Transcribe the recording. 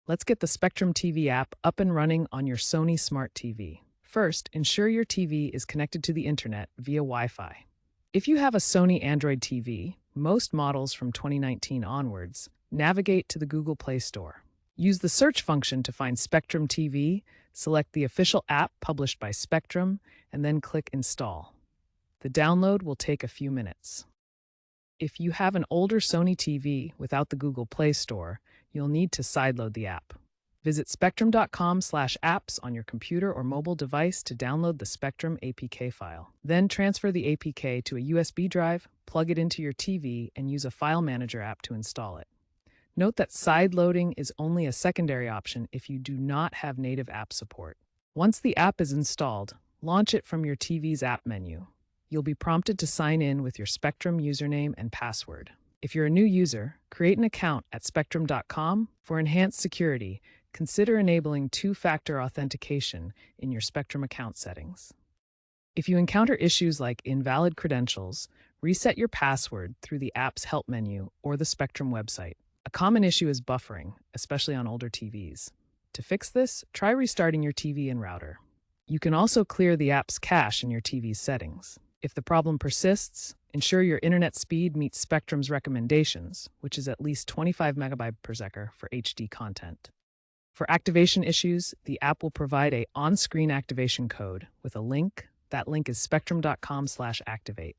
Let's get the Spectrum TV app up and running on your Sony Smart TV. First, ensure your TV is connected to the internet via Wi-Fi. If you have a Sony Android TV, most models from 2019 onwards, navigate to the Google Play Store. Use the search function to find Spectrum TV, select the official app published by Spectrum, and then click Install. The download will take a few minutes. If you have an older Sony TV without the Google Play Store, you'll need to sideload the app. Visit spectrum.com/apps on your computer or mobile device to download the Spectrum APK file. Then transfer the APK to a USB drive, plug it into your TV, and use a file manager app to install it. Note that sideloading is only a secondary option if you do not have native app support. Once the app is installed, launch it from your TV's app menu. You'll be prompted to sign in with your Spectrum username and password. If you're a new user, create an account at spectrum.com. For enhanced security, consider enabling two-factor authentication in your Spectrum account settings. If you encounter issues like invalid credentials, reset your password through the app's help menu or the Spectrum website. A common issue is buffering, especially on older TVs. To fix this, try restarting your TV and router. You can also clear the app's cache in your TV's settings. If the problem persists, ensure your internet speed meets Spectrum's recommendations, which is at least 25 megabytes per second for HD content. For activation issues, the app will provide an on-screen activation code with a link. That link is spectrum.com/activate.